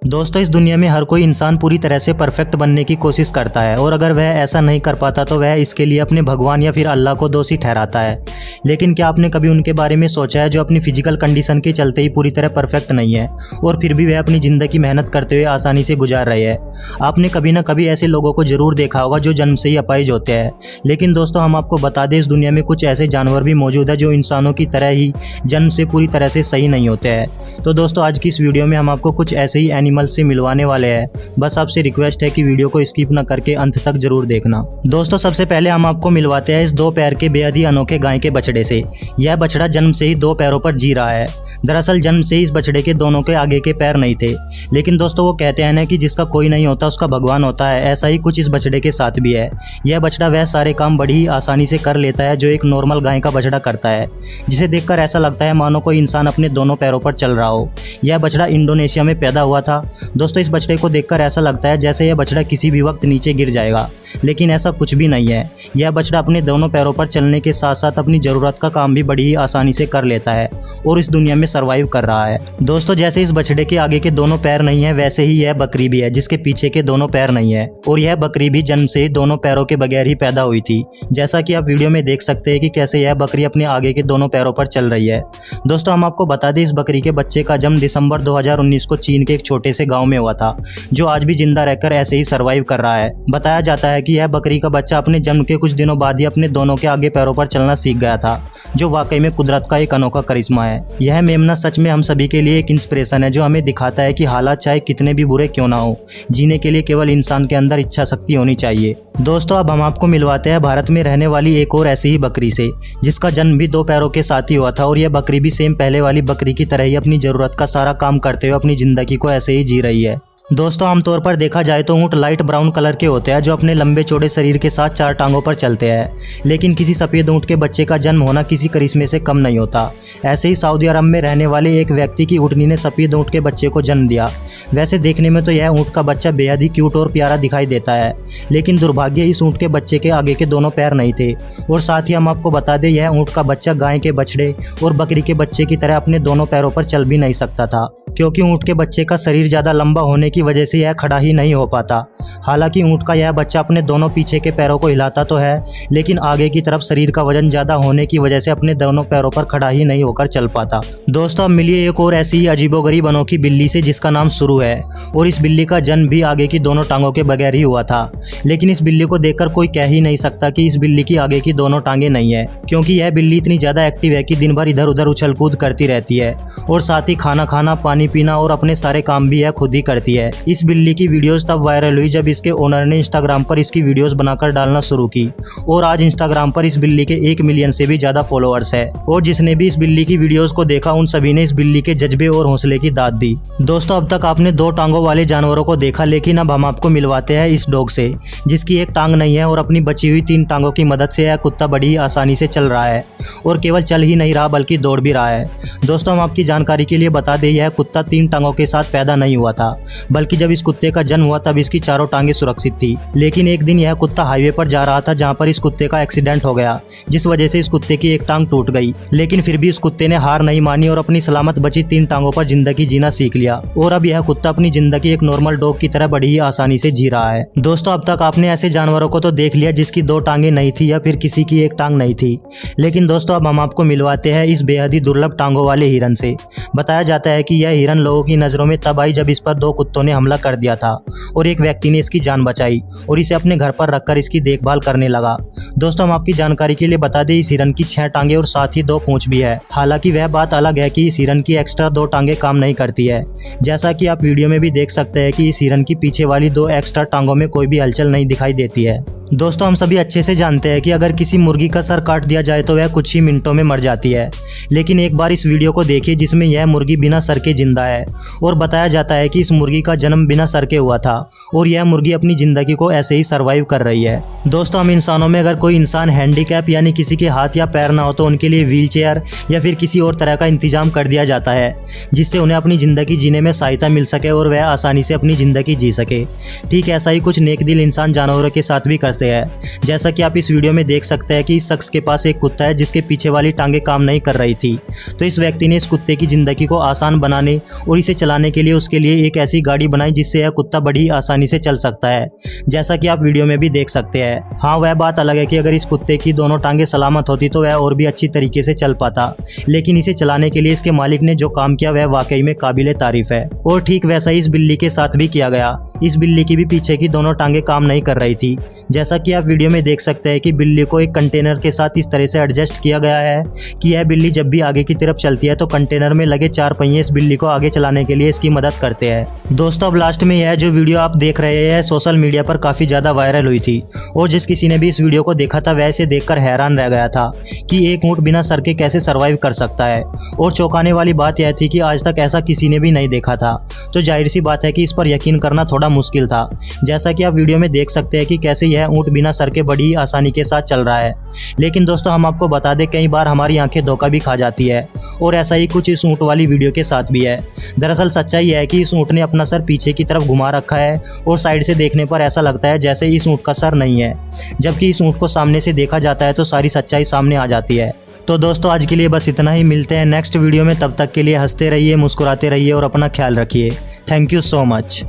दोस्तों, इस दुनिया में हर कोई इंसान पूरी तरह से परफेक्ट बनने की कोशिश करता है और अगर वह ऐसा नहीं कर पाता तो वह इसके लिए अपने भगवान या फिर अल्लाह को दोषी ठहराता है। लेकिन क्या आपने कभी उनके बारे में सोचा है जो अपनी फिजिकल कंडीशन के चलते ही पूरी तरह परफेक्ट नहीं है और फिर भी वह अपनी ज़िंदगी मेहनत करते हुए आसानी से गुजार रहे हैं। आपने कभी ना कभी ऐसे लोगों को ज़रूर देखा होगा जो जन्म से ही अपाहिज होते हैं। लेकिन दोस्तों, हम आपको बता दें, इस दुनिया में कुछ ऐसे जानवर भी मौजूद है जो इंसानों की तरह ही जन्म से पूरी तरह से सही नहीं होते हैं। तो दोस्तों, आज की इस वीडियो में हम आपको कुछ ऐसे ही एनिमल से मिलवाने वाले हैं। बस आपसे रिक्वेस्ट है कि वीडियो को स्किप न करके अंत तक जरूर देखना। दोस्तों, सबसे पहले हम आपको मिलवाते हैं इस 2 पैर के बेहद ही अनोखे गाय के बछड़े से। यह बछड़ा जन्म से ही 2 पैरों पर जी रहा है। दरअसल जन्म से ही इस बछड़े के दोनों के आगे के पैर नहीं थे। लेकिन दोस्तों, वो कहते हैं ना कि जिसका कोई नहीं होता उसका भगवान होता है। ऐसा ही कुछ इस बछड़े के साथ भी है। यह बछड़ा वह सारे काम बड़ी ही आसानी से कर लेता है जो एक नॉर्मल गाय का बछड़ा करता है, जिसे देखकर ऐसा लगता है मानो कोई इंसान अपने दोनों पैरों पर चल रहा हो। यह बछड़ा इंडोनेशिया में पैदा हुआ था। दोस्तों, इस बछड़े को देखकर ऐसा लगता है जैसे यह बछड़ा किसी भी वक्त नीचे गिर जाएगा, लेकिन ऐसा कुछ भी नहीं है। यह बछड़ा अपने दोनों पैरों पर चलने के साथ साथ अपनी ज़रूरत का काम भी बड़ी ही आसानी से कर लेता है और इस दुनिया में सर्वाइव कर रहा है। दोस्तों, जैसे इस बछड़े के आगे के दोनों पैर नहीं है, वैसे ही यह बकरी भी है जिसके पीछे के दोनों पैर नहीं है और यह बकरी भी जन्म से ही दोनों पैरों के बगैर ही पैदा हुई थी। जैसा कि आप वीडियो में देख सकते हैं कि कैसे यह बकरी अपने आगे के दोनों पैरों पर चल रही है। दोस्तों, हम आपको बता दें, इस बकरी के बच्चे का जन्म दिसंबर 2019 को चीन के एक छोटे से गाँव में हुआ था, जो आज भी जिंदा रहकर ऐसे ही सर्वाइव कर रहा है। बताया जाता है कि यह बकरी का बच्चा अपने जन्म के कुछ दिनों बाद ही अपने दोनों के आगे पैरों पर चलना सीख गया था, जो वाकई में कुदरत का एक अनोखा करिश्मा है। यह मेमना सच में हम सभी के लिए एक इंस्पिरेशन है, जो हमें दिखाता है कि हालात चाहे कितने भी बुरे क्यों ना हो, जीने के लिए केवल इंसान के अंदर इच्छा शक्ति होनी चाहिए। दोस्तों, अब हम आपको मिलवाते हैं भारत में रहने वाली एक और ऐसी ही बकरी से, जिसका जन्म भी 2 पैरों के साथ ही हुआ था और यह बकरी भी सेम पहले वाली बकरी की तरह ही अपनी जरूरत का सारा काम करते हुए अपनी जिंदगी को ऐसे ही जी रही है। दोस्तों, आमतौर पर देखा जाए तो ऊँट लाइट ब्राउन कलर के होते हैं जो अपने लंबे चौड़े शरीर के साथ 4 टांगों पर चलते हैं। लेकिन किसी सफ़ेद ऊँट के बच्चे का जन्म होना किसी करिश्मे से कम नहीं होता। ऐसे ही सऊदी अरब में रहने वाले एक व्यक्ति की ऊँटनी ने सफ़ेद ऊँट के बच्चे को जन्म दिया। वैसे देखने में तो यह ऊँट का बच्चा बेहद ही क्यूट और प्यारा दिखाई देता है, लेकिन दुर्भाग्य इस ऊँट के बच्चे के आगे के दोनों पैर नहीं थे। और साथ ही हम आपको बता दें, यह ऊँट का बच्चा गाय के बछड़े और बकरी के बच्चे की तरह अपने दोनों पैरों पर चल भी नहीं सकता था, क्योंकि ऊँट के बच्चे का शरीर ज़्यादा लंबा होने की वजह से यह खड़ा ही नहीं हो पाता। हालांकि ऊँट का यह बच्चा अपने दोनों पीछे के पैरों को हिलाता तो है, लेकिन आगे की तरफ शरीर का वजन ज़्यादा होने की वजह से अपने दोनों पैरों पर खड़ा ही नहीं होकर चल पाता। दोस्तों, अब मिलिए एक और ऐसी ही अजीबोगरीब अनोखी बिल्ली से जिसका नाम सुरु है। और इस बिल्ली का जन्म भी आगे की दोनों टांगों के बगैर ही हुआ था। लेकिन इस बिल्ली को देखकर कोई कह ही नहीं सकता कि इस बिल्ली की आगे की दोनों टांगें नहीं है, क्योंकि यह बिल्ली इतनी ज़्यादा एक्टिव है कि दिन भर इधर उधर उछल कूद करती रहती है और साथ ही खाना खाना, पानी पीना और अपने सारे काम भी यह खुद ही करती है। इस बिल्ली की वीडियोस तब वायरल हुई जब इसके ओनर ने इंस्टाग्राम पर इसकी वीडियोस बनाकर डालना शुरू की और आज इंस्टाग्राम पर इस बिल्ली के 1 मिलियन से भी ज्यादा फॉलोअर्स है। और जिसने भी इस बिल्ली की वीडियोस को देखा उन सभी ने इस बिल्ली के जज्बे और हौसले की दाद दी। दोस्तों, अब तक आपने 2 टांगों वाले जानवरों को देखा, लेकिन अब हम आपको मिलवाते हैं इस डॉग से, जिसकी एक टांग नहीं है और अपनी बची हुई 3 टांगों की मदद से यह कुत्ता बड़ी ही आसानी से चल रहा है और केवल चल ही नहीं रहा बल्कि दौड़ भी रहा है। दोस्तों, हम आपकी जानकारी के लिए बता दें, यह कुत्ता 3 टांगों के साथ पैदा नहीं हुआ था, बल्कि जब इस कुत्ते का जन्म हुआ तब इसकी चारों टांगें सुरक्षित थी। लेकिन एक दिन यह कुत्ता हाईवे पर जा रहा था, जहां पर इस कुत्ते का एक्सीडेंट हो गया, जिस वजह से इस कुत्ते की एक टांग टूट गई। लेकिन फिर भी इस कुत्ते ने हार नहीं मानी और अपनी सलामत बची 3 टांगों पर जिंदगी जीना सीख लिया और अब यह कुत्ता अपनी जिंदगी एक नॉर्मल डॉग की तरह बड़ी ही आसानी से जी रहा है। दोस्तों, अब तक आपने ऐसे जानवरों को तो देख लिया जिसकी 2 टांगें नहीं थी या फिर किसी की एक टांग नहीं थी, लेकिन दोस्तों, अब हम आपको मिलवाते हैं इस बेहद ही दुर्लभ टांगों वाले हिरन से। बताया जाता है कि यह हिरन लोगों की नजरों में तब आई जब इस पर 2 कुत्तों ने हमला कर दिया था और एक व्यक्ति ने इसकी जान बचाई और इसे अपने घर पर रखकर इसकी देखभाल करने लगा। दोस्तों, हम आपकी जानकारी के लिए बता दें, इस हिरन की 6 टांगें और साथ ही 2 पूंछ भी है। हालांकि वह बात अलग है कि इस हिरन की एक्स्ट्रा 2 टांगें काम नहीं करती है। जैसा कि आप वीडियो में भी देख सकते हैं कि इस हिरन की पीछे वाली 2 एक्स्ट्रा टांगों में कोई भी हलचल नहीं दिखाई देती है। दोस्तों, हम सभी अच्छे से जानते हैं कि अगर किसी मुर्गी का सर काट दिया जाए तो वह कुछ ही मिनटों में मर जाती है, लेकिन एक बार इस वीडियो को देखिए जिसमें यह मुर्गी बिना सर के जिंदा है और बताया जाता है कि इस मुर्गी का जन्म बिना सर के हुआ था और यह मुर्गी अपनी जिंदगी को ऐसे ही सर्वाइव कर रही है। दोस्तों, हम इंसानों में अगर कोई इंसान हैंडीकैप यानी किसी के हाथ या पैर ना हो तो उनके लिए व्हील चेयर या फिर किसी और तरह का इंतजाम कर दिया जाता है, जिससे उन्हें अपनी ज़िंदगी जीने में सहायता मिल सके और वह आसानी से अपनी ज़िंदगी जी सके। ठीक ऐसा ही कुछ नेक दिल इंसान जानवरों के साथ भी करते सकते हैं। जैसा कि आप इस वीडियो में देख सकते हैं कि इस शख्स के पास एक कुत्ता है जिसके पीछे वाली टांगें काम नहीं कर रही थी। तो इस व्यक्ति ने इस कुत्ते की ज़िंदगी को आसान बनाने और इसे चलाने के लिए उसके लिए एक ऐसी गाड़ी बनाई जिससे यह कुत्ता बड़ी आसानी से चल सकता है, जैसा कि आप वीडियो में भी देख सकते हैं। हाँ, वह बात अलग है कि अगर इस कुत्ते की दोनों टांगें सलामत होती तो वह और भी अच्छी तरीके से चल पाता, लेकिन इसे चलाने के लिए इसके मालिक ने जो काम किया वह वाकई में काबिले तारीफ है। और ठीक वैसा ही इस बिल्ली के साथ भी किया गया। इस बिल्ली की भी पीछे की दोनों टांगें काम नहीं कर रही थी। जैसा कि आप वीडियो में देख सकते हैं कि बिल्ली को एक कंटेनर के साथ इस तरह से एडजस्ट किया गया है कि यह बिल्ली जब भी आगे की तरफ चलती है तो कंटेनर में लगे 4 पहिए इस बिल्ली को आगे चलाने के लिए इसकी मदद करते हैं। दोस्तों, अब लास्ट में यह जो वीडियो आप देख रहे हैं सोशल मीडिया पर काफ़ी ज़्यादा वायरल हुई थी और जिस किसी ने भी इस वीडियो को देखा था वह इसे देखकर हैरान रह गया था कि एक ऊँट बिना सर के कैसे सर्वाइव कर सकता है। और चौंकाने वाली बात यह थी कि आज तक ऐसा किसी ने भी नहीं देखा था। तो जाहिर सी बात है कि इस पर यकीन करना थोड़ा मुश्किल था। जैसा कि आप वीडियो में देख सकते हैं कि कैसे यह ऊँट बिना सर के बड़ी ही आसानी के साथ चल रहा है। लेकिन दोस्तों, हम आपको बता दें कई बार हमारी आंखें धोखा भी खा जाती है और ऐसा ही कुछ इस ऊँट वाली वीडियो के साथ भी है। दरअसल सच्चाई यह है कि इस ऊँट ने अपना सर पीछे की तरफ घुमा रखा है और साइड से देखने पर ऐसा लगता है जैसे इस ऊँट का सर नहीं है, जबकि इस ऊँट को सामने से देखा जाता है तो सारी सच्चाई सामने आ जाती है। तो दोस्तों, आज के लिए बस इतना ही। मिलते हैं नेक्स्ट वीडियो में, तब तक के लिए हंसते रहिए, मुस्कुराते रहिए और अपना ख्याल रखिए। Thank you so much.